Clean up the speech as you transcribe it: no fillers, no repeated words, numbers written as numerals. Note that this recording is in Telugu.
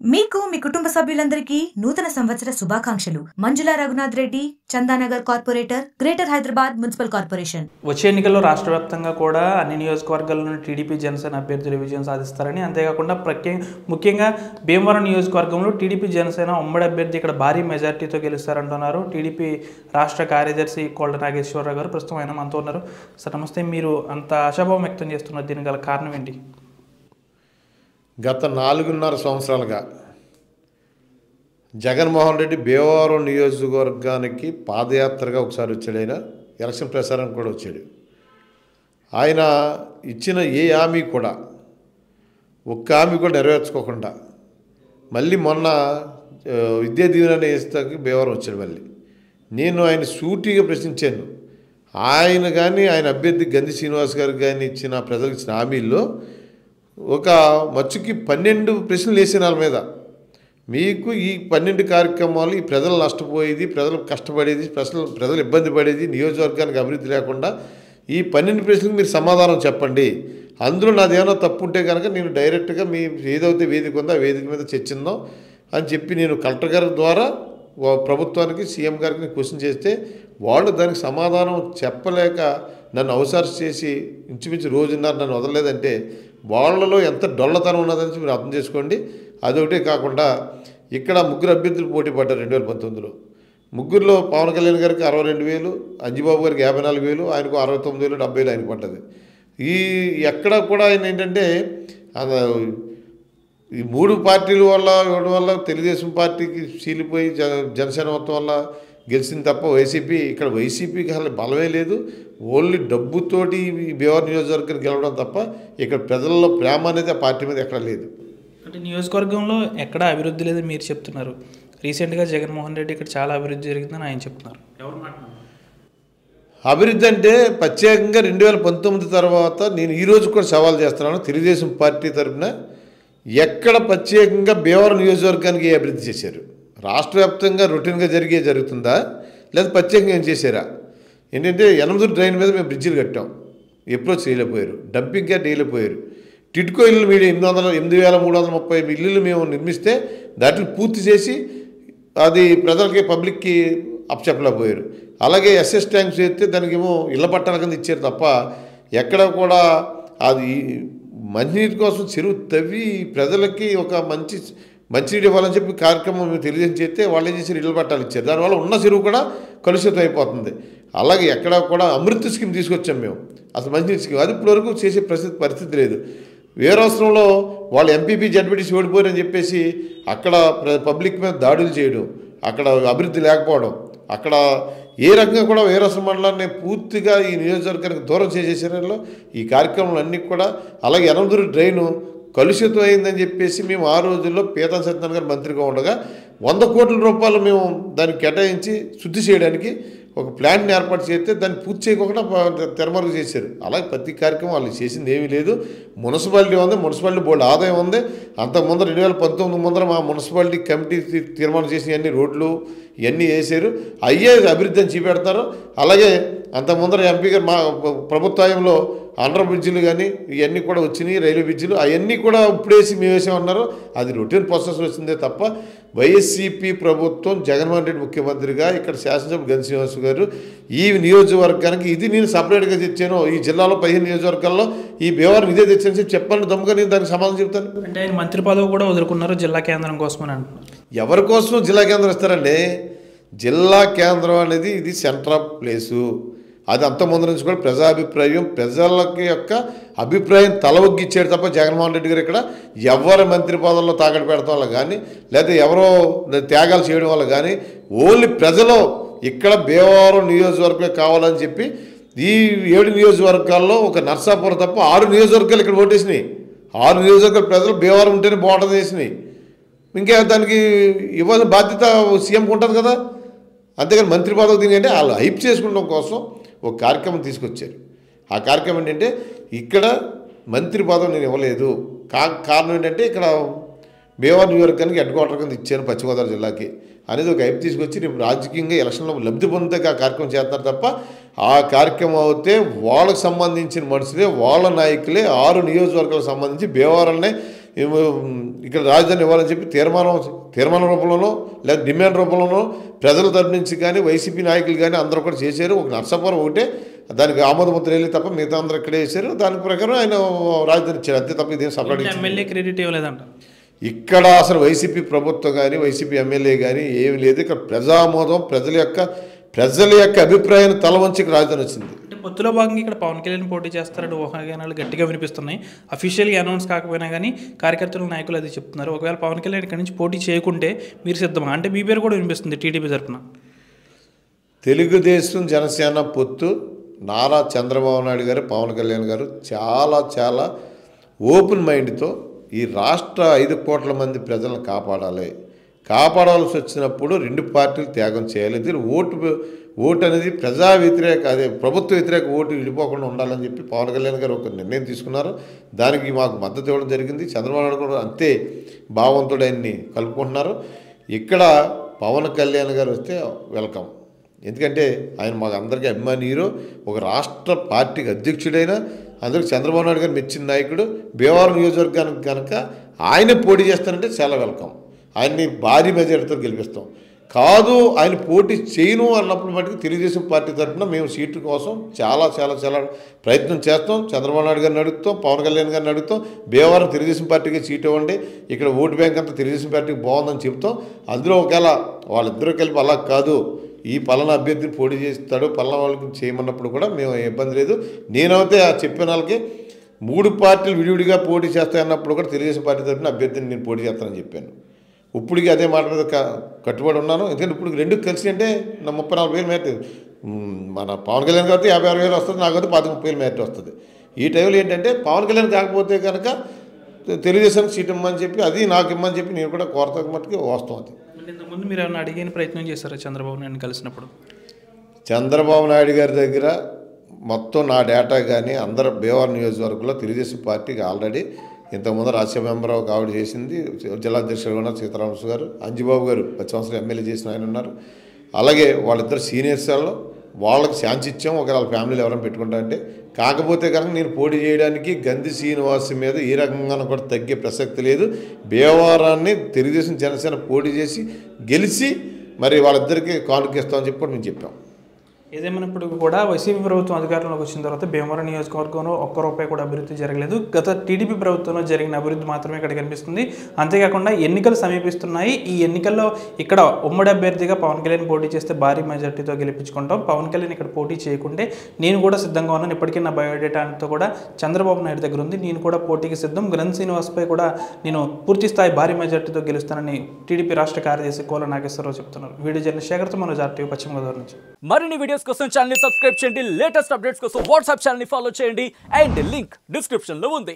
మీకు మీ కుటుంబ సభ్యులందరికీ నూతన సంవత్సర శుభాకాంక్షలు. Manjula Raghunath Reddy, Chandanagar corporator, greater Hyderabad municipal corporation. వచ్చే ఎన్నికల్లో రాష్ట్ర వ్యాప్తంగా కూడా అన్ని నియోజకవర్గాల్లోనూ టీడీపీ జనసేన అభ్యర్థులు విజయం సాధిస్తారని, అంతేకాకుండా ముఖ్యంగా భీమవరం నియోజకవర్గంలో టీడీపీ జనసేన ఉమ్మడి అభ్యర్థి ఇక్కడ భారీ మెజార్టీతో గెలుస్తారంటున్నారు టీడీపీ రాష్ట్ర కార్యదర్శి కోళ్ల నాగేశ్వరరావు గారు. ప్రస్తుతం ఆయన మనతో ఉన్నారు. సార్ నమస్తే. మీరు అంత ఆశాభావం వ్యక్తం చేస్తున్నారు, దీనికి గల కారణం ఏంటి? గత 4.5 సంవత్సరాలుగా జగన్మోహన్ రెడ్డి భీమవరం నియోజకవర్గానికి పాదయాత్రగా ఒకసారి వచ్చాడు. ఆయన ఎలక్షన్ ప్రచారానికి కూడా వచ్చాడు. ఆయన ఇచ్చిన ఏ హామీ కూడా ఒక్క హామీ కూడా నెరవేర్చుకోకుండా మళ్ళీ మొన్న విద్యా దీవెన వేస్తాకి భీమవరం వచ్చాడు. మళ్ళీ నేను ఆయన సూటిగా ప్రశ్నించాను. ఆయన కానీ ఆయన అభ్యర్థి గంధి శ్రీనివాస్ గారు కానీ ఇచ్చిన ప్రజలకు ఇచ్చిన హామీల్లో ఒక మచ్చుకి 12 ప్రశ్నలు వేసిన వాళ్ళ మీద, మీకు ఈ 12 కార్యక్రమాలు ఈ ప్రజలు నష్టపోయేది, ప్రజలు కష్టపడేది, ప్రజలు ఇబ్బంది పడేది, నియోజకవర్గానికి అభివృద్ధి లేకుండా ఈ 12 ప్రశ్నలకు మీరు సమాధానం చెప్పండి. అందులో నాది ఏమైనా తప్పు ఉంటే కనుక నేను డైరెక్ట్గా మీ ఏదైతే వేదిక ఉందో ఆ వేదిక మీద చర్చిందాం అని చెప్పి నేను కలెక్టర్ గారి ద్వారా ప్రభుత్వానికి సీఎం గారికి క్వశ్చన్ చేస్తే వాళ్ళు దానికి సమాధానం చెప్పలేక నన్ను అవసరం చేసి ఇంచుమించు రోజున్నర నన్ను వదలలేదంటే వాళ్ళలో ఎంత డొల్లతనం ఉన్నదని మీరు అర్థం చేసుకోండి. అదొకటే కాకుండా ఇక్కడ 3 అభ్యర్థులు పోటీ పడ్డారు 2019లో. ముగ్గురులో పవన్ కళ్యాణ్ గారికి 62,000, అంజిబాబు గారికి 54,000, ఆయనకు 69,000, 70,000 ఆయనకు పడ్డది. ఈ ఎక్కడ కూడా ఆయన ఏంటంటే ఈ 3 పార్టీల వల్ల ఇవ్వడం వల్ల తెలుగుదేశం పార్టీకి చీలిపోయి జనసేన మొత్తం వల్ల గెలిచింది తప్ప వైసీపీకి అసలు బలమే లేదు. ఓన్లీ డబ్బుతోటి భీమవరం నియోజకవర్గానికి గెలవడం తప్ప ఇక్కడ ప్రజల్లో ప్రేమ అనేది ఆ పార్టీ మీద ఎక్కడ లేదు. అంటే నియోజకవర్గంలో ఎక్కడ అభివృద్ధి లేదని మీరు చెప్తున్నారు. రీసెంట్గా జగన్మోహన్ రెడ్డి ఇక్కడ చాలా అభివృద్ధి జరిగిందని ఆయన చెప్తున్నారు. ఎవరు మాట్లాడుతున్నారు? అభివృద్ధి అంటే ప్రత్యేకంగా 2019 తర్వాత నేను ఈరోజు కూడా సవాల్ చేస్తున్నాను. తెలుగుదేశం పార్టీ తరఫున ఎక్కడ ప్రత్యేకంగా భీమవరం నియోజకవర్గానికి ఏ అభివృద్ధి చేశారు? రాష్ట్ర వ్యాప్తంగా రొటీన్గా జరుగుతుందా, లేదా ప్రత్యేకంగా ఏం చేశారా? ఏంటంటే 8 డ్రైన్ మీద మేము బ్రిడ్జిలు కట్టాం, అప్రోచ్ చేయలేకపోయారు. Dumping yard వేయలేకపోయారు. టిట్కో ఇల్లు మీరు 8,330 ఇల్లులు మేము నిర్మిస్తే దాటిని పూర్తి చేసి అది ప్రజలకి పబ్లిక్కి అప్పచెప్పలేకపోయారు. అలాగే ఎస్ఎస్ ట్యాంక్స్ చేస్తే దానికి ఏమో ఇళ్ల పట్టాల కింద ఇచ్చారు తప్ప ఎక్కడ కూడా అది మంచినీటి కోసం చెరువు తవ్వి ప్రజలకి ఒక మంచినీటి ఇవ్వాలని చెప్పి కార్యక్రమం మేము తెలియజేసి చేస్తే వాళ్ళు ఏం చేశారు, ఇళ్ల పట్టాలు ఇచ్చారు. దానివల్ల ఉన్న చెరువు కూడా కలుషితం అయిపోతుంది. అలాగే ఎక్కడ కూడా అమృత స్కీమ్ తీసుకొచ్చాం మేము. అసలు మంచినీటి స్కీమ్ అది ఇప్పటివరకు చేసే పరిస్థితి లేదు. వేరవసరంలో వాళ్ళు ఎంపీపీ జడ్పీటీసీ ఓడిపోయారని చెప్పేసి అక్కడ పబ్లిక్ మీద దాడులు చేయడం, అక్కడ అభివృద్ధి లేకపోవడం, అక్కడ ఏ రకంగా కూడా వేరవసరం మండలాన్ని పూర్తిగా ఈ నియోజకవర్గానికి దూరం చేసేసారో ఈ కార్యక్రమాలన్నీ కూడా. అలాగే 8 డ్రైను కలుషితం అయిందని చెప్పేసి మేము ఆ రోజుల్లో పీతాన్ సత్యనారాయణ గారు మంత్రిగా ఉండగా 100 కోట్ల రూపాయలు మేము దానికి కేటాయించి శుద్ధి చేయడానికి ఒక ప్లాన్ని ఏర్పాటు చేస్తే దాన్ని పూర్తి చేయకుండా తెరమరుగు చేశారు. అలాగే ప్రతి కార్యక్రమం వాళ్ళు చేసింది ఏమీ లేదు. మున్సిపాలిటీ ఉంది, మున్సిపాలిటీ బోర్డు ఆదాయం ఉంది. అంతకుముందర 2019 ముందర మా మున్సిపాలిటీ కమిటీ తీర్మానం చేసిన అన్ని రోడ్లు ఇవన్నీ వేసారు. అయ్యే అభివృద్ధి అని చూపెడతారు. అలాగే అంతకుముందర ఎంపీ గారు మా ప్రభుత్వంలో అండర్ బ్రిడ్జిలు కానీ ఇవన్నీ కూడా వచ్చినాయి, రైల్వే బ్రిడ్జిలు అవన్నీ కూడా ఇప్పుడేసి మేము వేసామన్నారు. అది రొటీన్ ప్రాసెస్ వచ్చిందే తప్ప వైఎస్సీపీ ప్రభుత్వం జగన్మోహన్ రెడ్డి ముఖ్యమంత్రిగా ఇక్కడ శాసనసభ గంధి శ్రీనివాస్ గారు ఈ నియోజకవర్గానికి ఇది నేను సపరేట్గా తెచ్చాను, ఈ జిల్లాలో 15 నియోజకవర్గాల్లో ఈ భీమవరం ఇదే తెచ్చాను చెప్పి చెప్పాలని దమ్ముగా నేను దానికి సమాధానం చెప్తాను. అంటే ఆయన మంత్రి పదవి కూడా వదులుకున్నారు జిల్లా కేంద్రం కోసం అని అంటున్నారు. ఎవరి కోసం జిల్లా కేంద్రం ఇస్తారండి? జిల్లా కేంద్రం అనేది ఇది సెంటర్ ఆఫ్ ప్లేసు. అది అంతకుముందు నుంచి కూడా ప్రజాభిప్రాయం, ప్రజలకి యొక్క అభిప్రాయం తలవగ్గిచ్చాడు తప్ప జగన్మోహన్ రెడ్డి గారు ఇక్కడ ఎవరి మంత్రి పదవుల్లో తాకట్టు పెడతాం వల్ల కానీ, లేదా ఎవరో త్యాగాలు చేయడం వల్ల కానీ, ఓన్లీ ప్రజలు ఇక్కడ భీమవరం నియోజకవర్గం కావాలని చెప్పి ఈ 7 నియోజకవర్గాల్లో ఒక నర్సాపురం తప్ప 6 నియోజకవర్గాలు ఇక్కడ ఓటేసినాయి. 6 నియోజకవర్గాల ప్రజలు భీమవరం ఉంటేనే బాగుంటుంది వేసినాయి. ఇంకా దానికి ఇవ్వాల్సిన బాధ్యత సీఎంకి ఉంటుంది కదా. అంతేగాని మంత్రి పదవి తిని అంటే వాళ్ళు హైప్ చేసుకోవడం కోసం ఒక కార్యక్రమం తీసుకొచ్చారు. ఆ కార్యక్రమం ఏంటంటే ఇక్కడ మంత్రి పదవి నేను ఇవ్వలేదు, కారణం ఏంటంటే ఇక్కడ భీమవరం నియోజకవర్గానికి హెడ్ క్వార్టర్ కింద ఇచ్చాను పశ్చిమ గోదావరి జిల్లాకి అనేది ఒక హైప్ తీసుకొచ్చి రేపు రాజకీయంగా ఎలక్షన్లో లబ్ధి పొందితే ఆ కార్యక్రమం చేస్తారు తప్ప ఆ కార్యక్రమం అయితే వాళ్ళకు సంబంధించిన మనుషులే, వాళ్ళ నాయకులే 6 నియోజకవర్గాలకు సంబంధించి భీమవరంనే ఇక్కడ రాజధాని ఇవ్వాలని చెప్పి తీర్మానం రూపంలోనో లేదా డిమాండ్ రూపంలోనో ప్రజల తరపు నుంచి కానీ వైసీపీ నాయకులు కానీ అందరూ కూడా చేశారు. ఒక నర్సాపురం ఒకటే దానికి ఆమోదముద్ర వెళ్ళి తప్ప మిగతా అందరూ ఇక్కడే వేశారు. దాని ప్రకారం ఆయన రాజధాని ఇచ్చారు, అంతే తప్ప ఇదేం సపరేట్ ఎమ్మెల్యే క్రెడిట్ ఇవ్వలేదంట. ఇక్కడ అసలు వైసీపీ ప్రభుత్వం కానీ వైసీపీ ఎమ్మెల్యే కానీ ఏమి లేదు. ఇక్కడ ప్రజామోదం ప్రజల యొక్క అభిప్రాయాన్ని తలవంచి రాజధాని వచ్చింది. అంటే పొత్తులో భాగంగా ఇక్కడ పవన్ కళ్యాణ్ పోటీ చేస్తారని ఊహాగానాలు గట్టిగా వినిపిస్తున్నాయి. అఫీషియల్గా అనౌన్స్ కాకపోయినా కానీ కార్యకర్తల నాయకులు అది చెప్తున్నారు. ఒకవేళ పవన్ కళ్యాణ్ ఇక్కడ నుంచి పోటీ చేయకుంటే మీరు సిద్ధమా అంటే మీ పేరు కూడా వినిపిస్తుంది టీడీపీ తరఫున. తెలుగుదేశం జనసేన పొత్తు నారా చంద్రబాబు నాయుడు గారు పవన్ కళ్యాణ్ గారు చాలా ఓపెన్ మైండ్తో ఈ రాష్ట్ర 5 కోట్ల మంది ప్రజలను కాపాడాల్సి వచ్చినప్పుడు 2 పార్టీలు త్యాగం చేయాలి. ఎందుకంటే ఓటు అనేది ప్రజా వ్యతిరేక ప్రభుత్వ వ్యతిరేక ఓటు విడిపోకుండా ఉండాలని చెప్పి పవన్ కళ్యాణ్ గారు ఒక నిర్ణయం తీసుకున్నారు. దానికి మాకు మద్దతు ఇవ్వడం జరిగింది. చంద్రబాబు నాయుడు కూడా అంతే భావంతుడు ఆయన్ని కలుపుకుంటున్నారు. ఇక్కడ పవన్ కళ్యాణ్ గారు వస్తే వెల్కమ్. ఎందుకంటే ఆయన మాకు అందరికీ అభిమాని హీరో, ఒక రాష్ట్ర పార్టీకి అధ్యక్షుడైన అందరికి చంద్రబాబు నాయుడు గారు మెచ్చిన నాయకుడు. భీమవరం నియోజకవర్గానికి కనుక ఆయనే పోటీ చేస్తారంటే చాలా వెల్కమ్. ఆయన్ని భారీ మెజారిటీతో గెలిపిస్తాం. కాదు ఆయన పోటీ చేయను అన్నప్పుడు మటుకు తెలుగుదేశం పార్టీ తరఫున మేము సీటు కోసం చాలా ప్రయత్నం చేస్తాం. చంద్రబాబు నాయుడు గారిని అడుగుతాం, పవన్ కళ్యాణ్ గారిని అడుగుతాం. భీమవరం తెలుగుదేశం పార్టీకి సీటు ఇవ్వండి, ఇక్కడ ఓటు బ్యాంక్ అంతా తెలుగుదేశం పార్టీకి బాగుందని చెప్తాం. అందులో ఒకవేళ వాళ్ళిద్దరూ కలిపి అలా కాదు ఈ పలానా అభ్యర్థిని పోటీ చేస్తాడు పలానా వాళ్ళకి చేయమన్నప్పుడు కూడా మేము ఇబ్బంది లేదు. నేనైతే చెప్పిన వాళ్ళకి 3 పార్టీలు విడివిడిగా పోటీ చేస్తాయన్నప్పుడు కూడా తెలుగుదేశం పార్టీ తరఫున అభ్యర్థిని నేను పోటీ చేస్తానని చెప్పాను. ఇప్పటికి అదే మాట మీద కట్టుబడి ఉన్నాను. ఎందుకంటే ఇప్పుడు 2 కలిసి అంటే నా 34,000 మేర మన పవన్ కళ్యాణ్ కాబట్టి 56,000 వస్తుంది, నాకు అయితే 30,000 మేర వస్తుంది. ఈ టైంలో ఏంటంటే పవన్ కళ్యాణ్ కాకపోతే కనుక తెలుగుదేశానికి సీట్ ఇమ్మని చెప్పి అది నాకు ఇమ్మని చెప్పి నేను కూడా కోరత మట్టుకి వస్తుంది. ఇంతకుముందు మీరు ఏమైనా అడిగిన ప్రయత్నం చేశారా చంద్రబాబు నాయుడు కలిసినప్పుడు? చంద్రబాబు నాయుడు గారి దగ్గర మొత్తం నా డేటా కానీ అందరూ భీమవరం నియోజకవర్గంలో తెలుగుదేశం పార్టీకి ఆల్రెడీ ఇంతకుముందు రాజ్యసభ మెంబర్ ఒక ఆవిడ చేసింది, జిల్లా అధ్యక్షుడు ఉన్నారు సీతారామరాజు గారు, అంజిబాబు గారు 10 సంవత్సరాలు ఎమ్మెల్యే చేసిన ఆయన ఉన్నారు. అలాగే వాళ్ళిద్దరు సీనియర్స్ వాళ్ళకి ఛాన్స్ ఇచ్చాం ఒకవేళ ఫ్యామిలీలు ఎవరైనా పెట్టుకుంటారంటే. కాకపోతే కనుక నేను పోటీ చేయడానికి గంధి శ్రీనివాస్ మీద ఏ రకంగా కూడా తగ్గే ప్రసక్తి లేదు. భీమవరాన్ని తెలుగుదేశం జనసేన పోటీ చేసి గెలిచి మరి వాళ్ళిద్దరికీ కానుకిస్తామని చెప్పి మేము చెప్పాం. ఏదేమైనప్పుడు కూడా వైసీపీ ప్రభుత్వం అధికారంలోకి వచ్చిన తర్వాత భీమవరం నియోజకవర్గంలో ₹1 కూడా అభివృద్ధి జరగలేదు. గత టీడీపీ ప్రభుత్వంలో జరిగిన అభివృద్ధి మాత్రమే ఇక్కడ కనిపిస్తుంది. అంతేకాకుండా ఎన్నికలు సమీపిస్తున్నాయి. ఈ ఎన్నికల్లో ఇక్కడ ఉమ్మడి అభ్యర్థిగా పవన్ కళ్యాణ్ పోటీ చేస్తే భారీ మెజార్టీతో గెలిపించుకుంటాం. పవన్ కళ్యాణ్ ఇక్కడ పోటీ చేయకుంటే నేను కూడా సిద్ధంగా ఉన్నాను, ఇప్పటికీ నా బయోడేటా అంతా కూడా చంద్రబాబు నాయుడు దగ్గర ఉంది, నేను కూడా పోటీకి సిద్ధం, గంధి శ్రీనివాస్పై కూడా నేను పూర్తి స్థాయి భారీ మెజార్టీతో గెలుస్తానని టీడీపీ రాష్ట్ర కార్యదర్శి కోల నాగేశ్వరరావు చెప్తున్నారు. వీడియో జర్నలిస్ట్ శేఖర్తో మనోజ్ RTV పశ్చిమ గోదావరి నుంచి. మరిన్ని వీడియోస్ కోసం ఛానల్ ని సబ్స్క్రైబ్ చేయండి, లేటెస్ట్ అప్డేట్స్ కోసం వాట్సాప్ ఛానల్ ని ఫాలో చేయండి అండ్ లింక్ డిస్క్రిప్షన్ లో ఉంది.